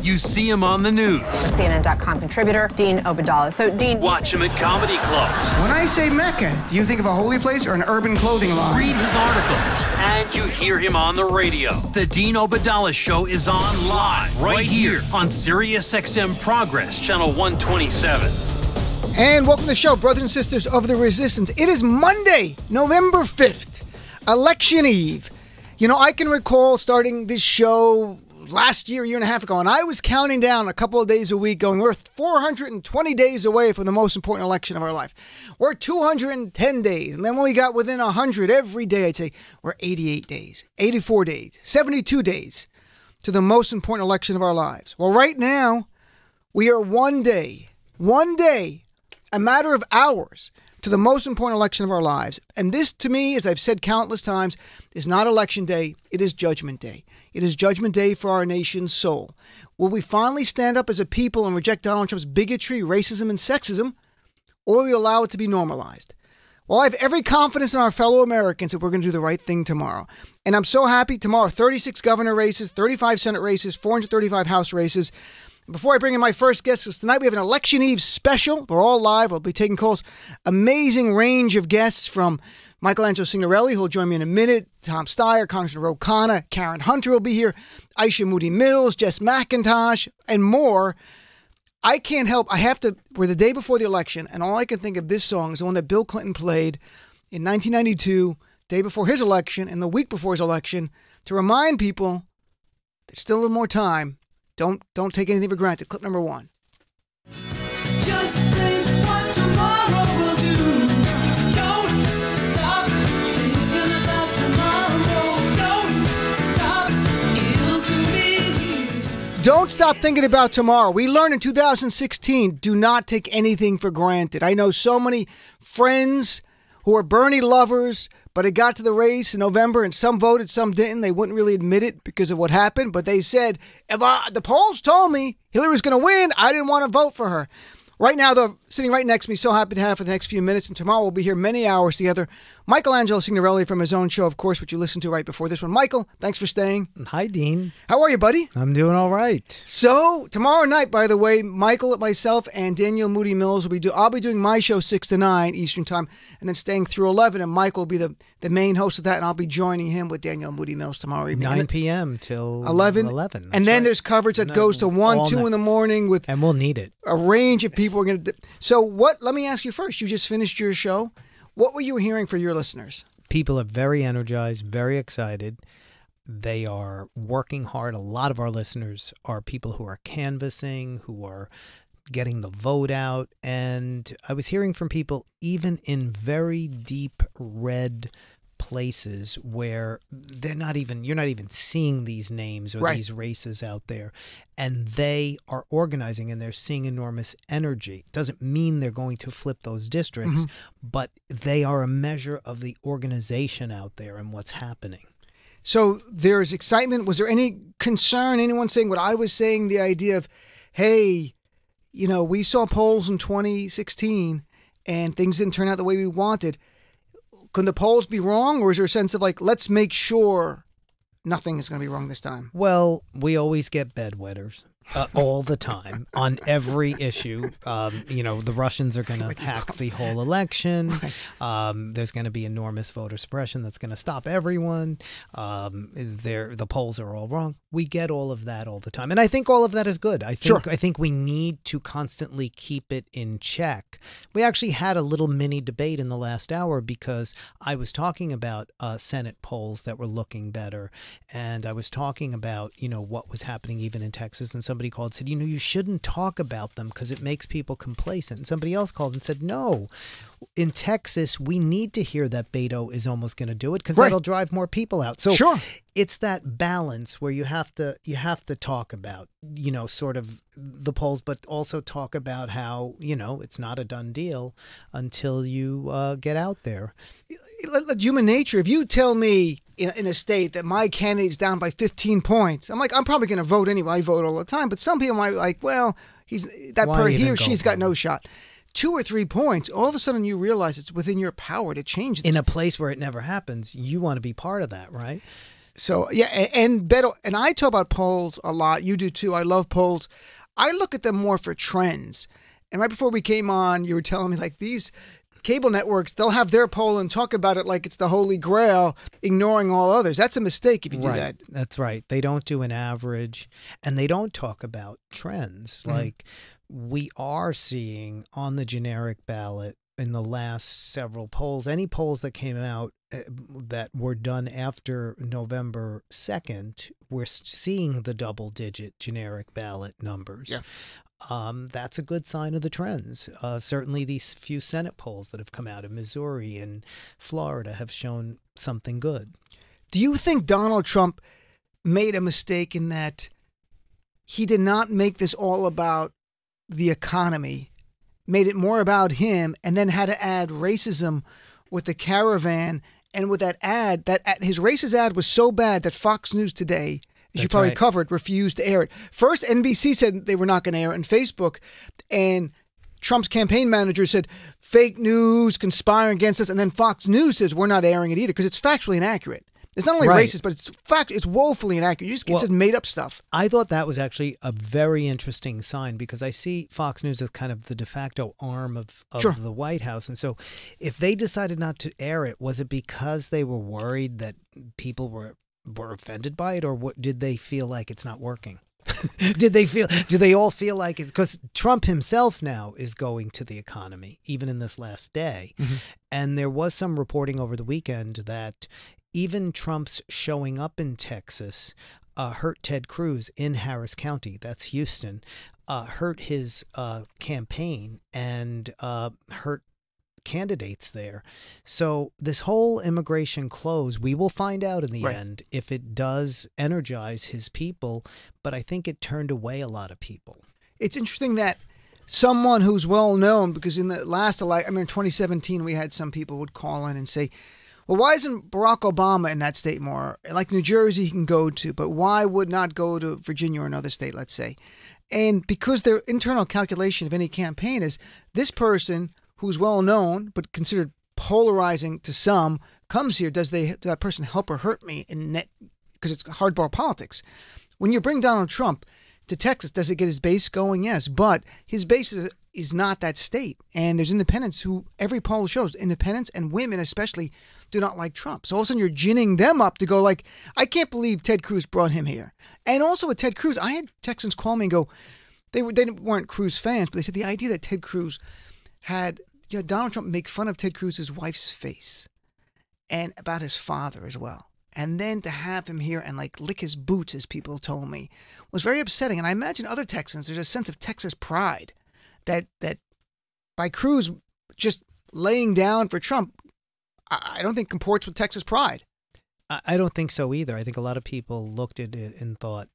You see him on the news. CNN.com contributor, Dean Obeidallah. So, Dean... Watch him at comedy clubs. When I say Mecca, do you think of a holy place or an urban clothing line? Read his articles. And you hear him on the radio. The Dean Obeidallah Show is on live right here on SiriusXM Progress, Channel 127. And welcome to the show, brothers and sisters of the resistance. It is Monday, November 5th, Election Eve. You know, I can recall starting this show last year and a half ago, and I was counting down a couple of days a week going, we're 420 days away from the most important election of our life. We're 210 days. And then when we got within 100 every day, I'd say we're 88 days, 84 days, 72 days to the most important election of our lives. Well, right now, we are one day, a matter of hours to the most important election of our lives. And this, to me, as I've said countless times, is not Election Day. It is Judgment Day. It is Judgment Day for our nation's soul. Will we finally stand up as a people and reject Donald Trump's bigotry, racism, and sexism, or will we allow it to be normalized? Well, I have every confidence in our fellow Americans that we're going to do the right thing tomorrow. And I'm so happy tomorrow, 36 governor races, 35 Senate races, 435 House races. Before I bring in my first guest, because tonight we have an Election Eve special. We're all live. We'll be taking calls. Amazing range of guests from Michelangelo Signorelli, who will join me in a minute, Tom Steyer, Congressman Ro Khanna, Karen Hunter will be here, Aisha Moody Mills, Jess McIntosh, and more. I can't help. We're the day before the election, and all I can think of this song is the one that Bill Clinton played in 1992, day before his election, and the week before his election, to remind people there's still a little more time. Don't take anything for granted. Clip number one. Just think what tomorrow will do. Don't stop thinking about tomorrow. Don't stop. It'll soon be here. Don't stop thinking about tomorrow. We learned in 2016, do not take anything for granted. I know so many friends who are Bernie lovers, but it got to the race in November and some voted, some didn't. They wouldn't really admit it because of what happened, but they said, the polls told me Hillary was going to win. I didn't want to vote for her. Right now, though, sitting right next to me, so happy to have for the next few minutes, and tomorrow we'll be here many hours together. Michelangelo Signorelli from his own show, of course, which you listened to right before this one. Michael, thanks for staying. Hi, Dean. How are you, buddy? I'm doing all right. So, tomorrow night, by the way, Michael, myself, and Danielle Moody Mills I'll be doing my show 6 to 9 Eastern Time, and then staying through 11, and Michael will be the main host of that, and I'll be joining him with Danielle Moody Mills tomorrow evening. 9 p.m. till 11. And then there's coverage that goes to 1, 2 in the morning with... And we'll need it. A range of people are going to... So let me ask you first. You just finished your show. What were you hearing for your listeners? People are very energized, very excited. They are working hard. A lot of our listeners are people who are canvassing, who are getting the vote out. And I was hearing from people even in very deep red places where you're not even seeing these names or these races out there, and they are organizing and they're seeing enormous energy. Doesn't mean they're going to flip those districts, but they are a measure of the organization out there and what's happening. So there's excitement. Was there any concern, anyone saying what I was saying, the idea of, hey, we saw polls in 2016 and things didn't turn out the way we wanted. Can the polls be wrong, or is there a sense of let's make sure nothing is going to be wrong this time? Well, we always get bedwetters all the time on every issue. The Russians are going to hack the whole election. There's going to be enormous voter suppression that's going to stop everyone. The polls are all wrong. We get all of that all the time. And I think all of that is good. I think we need to constantly keep it in check. We actually had a little mini debate in the last hour because I was talking about Senate polls that were looking better. And I was talking about, what was happening even in Texas. And somebody called and said, you shouldn't talk about them because it makes people complacent. And somebody else called and said, no, in Texas, we need to hear that Beto is almost going to do it because that'll drive more people out. So it's that balance where you have to talk about, sort of the polls, but also talk about how, it's not a done deal until you get out there. Human nature. If you tell me in a state that my candidate's down by 15 points, I'm probably going to vote anyway. I vote all the time. But some people might be like, well, he or she's got no shot. 2 or 3 points, all of a sudden you realize it's within your power to change this. In a place where it never happens, you want to be part of that, right? So yeah, and Beto, and I talk about polls a lot. You do too. I love polls. I look at them more for trends. And right before we came on, you were telling me like these cable networks, they'll have their poll and talk about it like it's the Holy Grail, ignoring all others. That's a mistake if you do that. That's right. They don't do an average, and they don't talk about trends. Like we are seeing on the generic ballot in the last several polls, any polls that came out that were done after November 2nd, we're seeing the double-digit generic ballot numbers. Yeah. That's a good sign of the trends. Certainly these few Senate polls that have come out of Missouri and Florida have shown something good. Do you think Donald Trump made a mistake in that he did not make this all about the economy, made it more about him, and then had to add racism with the caravan? And with that ad, his racist ad was so bad that Fox News today, as you probably covered, refused to air it. First, NBC said they were not going to air it on Facebook, and Trump's campaign manager said, fake news, conspiring against us, and then Fox News says we're not airing it either because it's factually inaccurate. It's not only racist, but it's woefully inaccurate. It's just made up stuff. I thought that was actually a very interesting sign because I see Fox News as kind of the de facto arm of the White House. And so if they decided not to air it, was it because they were worried that people were offended by it, or what, did they feel like it's not working? Do they all feel like it's because Trump himself now is going to the economy, even in this last day. And there was some reporting over the weekend that even Trump's showing up in Texas hurt Ted Cruz in Harris County, that's Houston, hurt his campaign and hurt candidates there. So this whole immigration close, we will find out in the end if it does energize his people, but I think it turned away a lot of people. It's interesting that someone who's well known, because in the last election, I mean, in 2017, we had some people would call in and say, well, why isn't Barack Obama in that state more? Like New Jersey, he can go to, but why would not go to Virginia or another state, let's say? And because their internal calculation of any campaign is this person who's well known but considered polarizing to some comes here, does that person help or hurt me in net? Because it's hardball politics. When you bring Donald Trump to Texas, does it get his base going? Yes, but his base is not that state. And there's independents who, every poll shows, independents and women especially, do not like Trump. So all of a sudden you're ginning them up to go like, I can't believe Ted Cruz brought him here. And also with Ted Cruz, I had Texans call me and go, they weren't Cruz fans, but they said the idea that Ted Cruz had Donald Trump make fun of Ted Cruz's wife's face and about his father as well. And then to have him here and like lick his boots, as people told me, was very upsetting. And I imagine other Texans, there's a sense of Texas pride that by Cruz just laying down for Trump, I don't think comports with Texas pride. I don't think so either. I think a lot of people looked at it and thought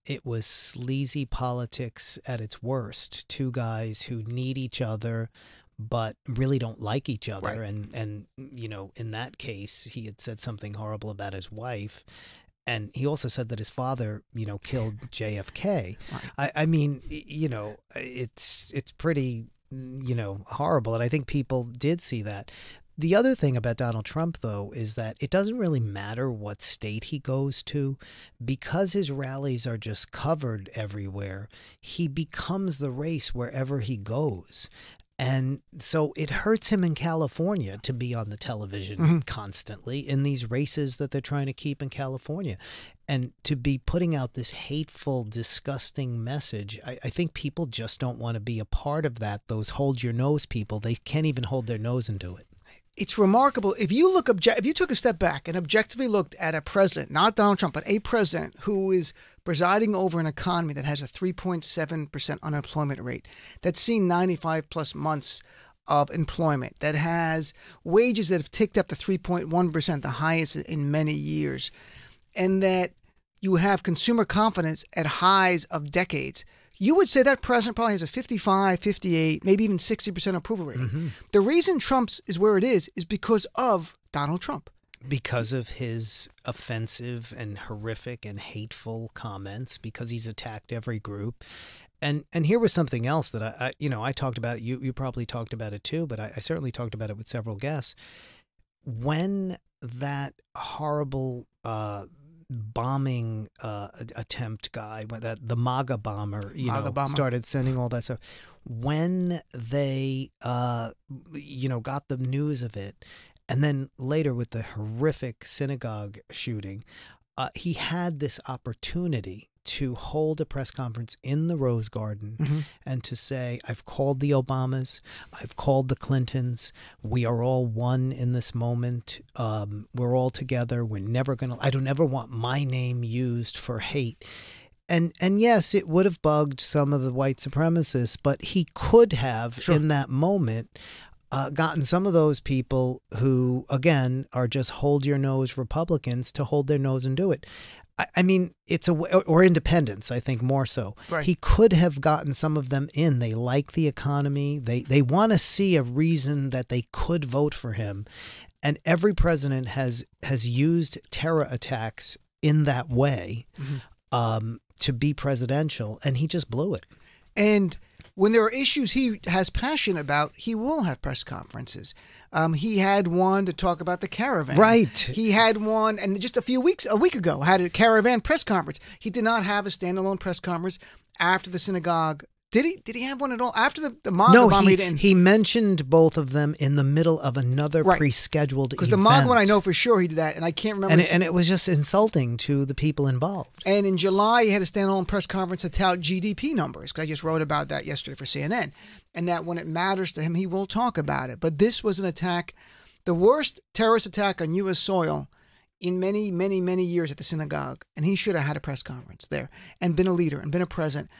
it was sleazy politics at its worst. Two guys who need each other but really don't like each other. Right. And you know, in that case, he had said something horrible about his wife. And he also said that his father, killed JFK. Right. I mean, it's pretty, horrible. And I think people did see that. The other thing about Donald Trump, though, is that it doesn't really matter what state he goes to, because his rallies are just covered everywhere. He becomes the race wherever he goes. And so it hurts him in California to be on the television constantly in these races that they're trying to keep in California. And to be putting out this hateful, disgusting message, I think people just don't want to be a part of that. Those hold your nose people, they can't even hold their nose and do it. It's remarkable. If you took a step back and objectively looked at a president, not Donald Trump, but a president who is presiding over an economy that has a 3.7% unemployment rate, that's seen 95 plus months of employment, that has wages that have ticked up to 3.1%, the highest in many years, and that you have consumer confidence at highs of decades, you would say that president probably has a 55, 58, maybe even 60% approval rating. The reason Trump's is where it is because of Donald Trump. Because of his offensive and horrific and hateful comments, because he's attacked every group. And here was something else that I talked about. You probably talked about it too, but I certainly talked about it with several guests. When that horrible bombing attempt guy, that the MAGA bomber, MAGA bomber. started sending all that stuff. When they, got the news of it, and then later with the horrific synagogue shooting, he had this opportunity to hold a press conference in the Rose Garden and to say, I've called the Obamas, I've called the Clintons, we are all one in this moment, we're all together, we're never going to, I don't ever want my name used for hate. And yes, it would have bugged some of the white supremacists, but he could have, in that moment, gotten some of those people who, again, are just hold your nose Republicans to hold their nose and do it. I mean, it's or independents, I think more so. Right. He could have gotten some of them in. They like the economy. They want to see a reason that they could vote for him. And every president has used terror attacks in that way to be presidential, and he just blew it. And when there are issues he has passion about, he will have press conferences. He had one to talk about the caravan. Right. He had one, and just a week ago, had a caravan press conference. He did not have a standalone press conference after the synagogue. Did he? Did he have one at all after the MAGA bomb? No, he mentioned both of them in the middle of another pre-scheduled event. Because the MAGA one, I know for sure he did that, and I can't remember. And it was just insulting to the people involved. And in July, he had a standalone press conference to tout GDP numbers. I just wrote about that yesterday for CNN. And that when it matters to him, he will talk about it. But this was an attack, the worst terrorist attack on U.S. soil in many, many, many years at the synagogue. And he should have had a press conference there and been a leader and been a president.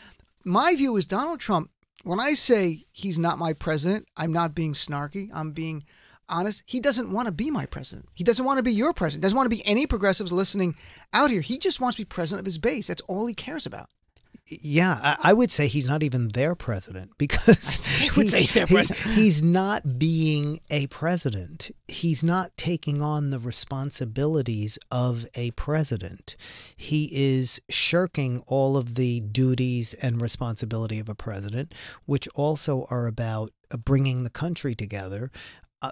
My view is Donald Trump, when I say he's not my president, I'm not being snarky. I'm being honest. He doesn't want to be my president. He doesn't want to be your president. Doesn't want to be any progressives listening out here. He just wants to be president of his base. That's all he cares about. Yeah, I would say he's not even their president because he's not being a president. He's not taking on the responsibilities of a president. He is shirking all of the duties and responsibility of a president, which also are about bringing the country together.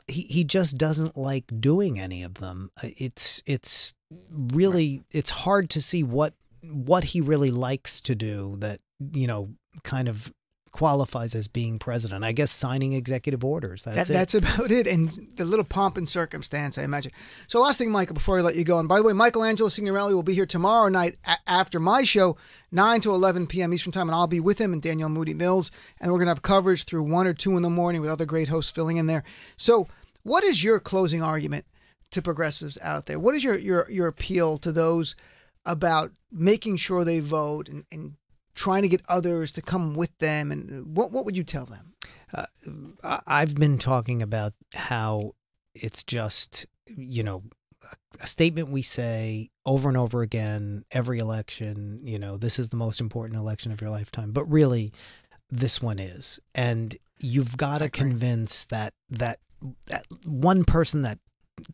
He just doesn't like doing any of them. It's really, it's hard to see what he really likes to do that, kind of qualifies as being president. I guess signing executive orders. That's about it. And the little pomp and circumstance, I imagine. So last thing, Michael, before I let you go. And by the way, Michelangelo Signorelli will be here tomorrow night after my show, 9 to 11 p.m. Eastern Time. And I'll be with him and Danielle Moody Mills. And we're going to have coverage through 1 or 2 in the morning with other great hosts filling in there. So what is your closing argument to progressives out there? What is your appeal to those about making sure they vote and trying to get others to come with them? And what would you tell them? I've been talking about how it's just, a statement we say over and over again, every election, this is the most important election of your lifetime. But really, this one is. And you've got to convince that one person, that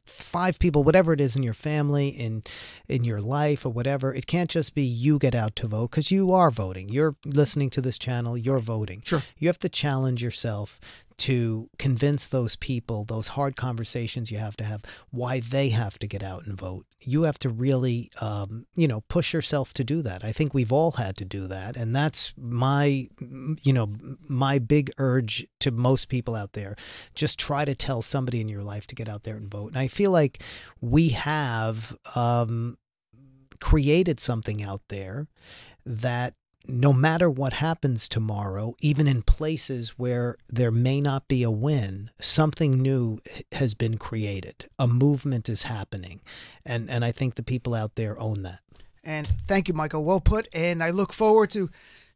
5 people, whatever it is in your family, in your life or whatever, it can't just be you get out to vote, because you are voting. You're listening to this channel, you're voting. Sure. You have to challenge yourself to convince those people, those hard conversations you have to have, why they have to get out and vote. You have to really, push yourself to do that. I think we've all had to do that. And that's my big urge to most people out there. Just try to tell somebody in your life to get out there and vote. And I feel like we have created something out there that no matter what happens tomorrow, even in places where there may not be a win, something new has been created. A movement is happening. And I think the people out there own that. And thank you, Michael. Well put. And I look forward to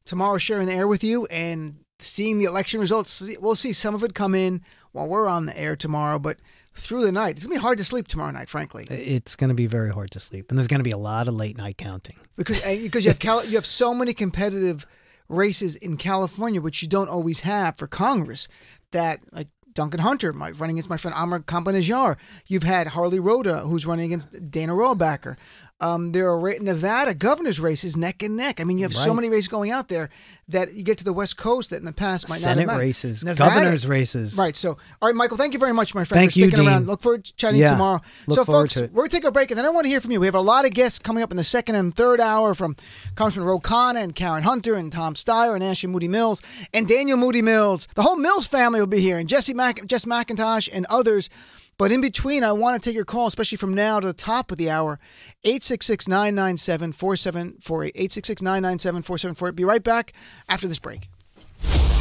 tomorrow sharing the air with you and seeing the election results. We'll see some of it come in while we're on the air tomorrow, but through the night. It's going to be hard to sleep tomorrow night, frankly. It's going to be very hard to sleep. And there's going to be a lot of late night counting. Because you have so many competitive races in California, which you don't always have for Congress, that like Duncan Hunter running against my friend Amr Kampanajjar. You've had Harley Rhoda, who's running against Dana Rohrabacher. There are Nevada governor's races neck and neck. I mean, you have so Right. many races going out there that you get to the West Coast that in the past might not have Senate mattered. races, Nevada- governor's races. Right. So, all right, Michael, thank you very much, my friend, Thank for you, sticking around. Dean. Look forward to chatting Yeah, tomorrow. look So, forward folks, to it. we're going to take a break, and then I want to hear from you. We have a lot of guests coming up in the second and third hour from Congressman Ro Khanna and Karen Hunter and Tom Steyer and Ashley Moody Mills and Daniel Moody Mills. The whole Mills family will be here, and Jess McIntosh and others. But in between, I want to take your call, especially from now to the top of the hour, 866-997-4748, 866-997-4748. Be right back after this break.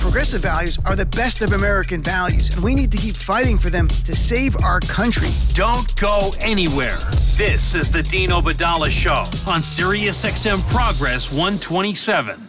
Progressive values are the best of American values, and we need to keep fighting for them to save our country. Don't go anywhere. This is the Dean Obadala Show on Sirius XM Progress 127.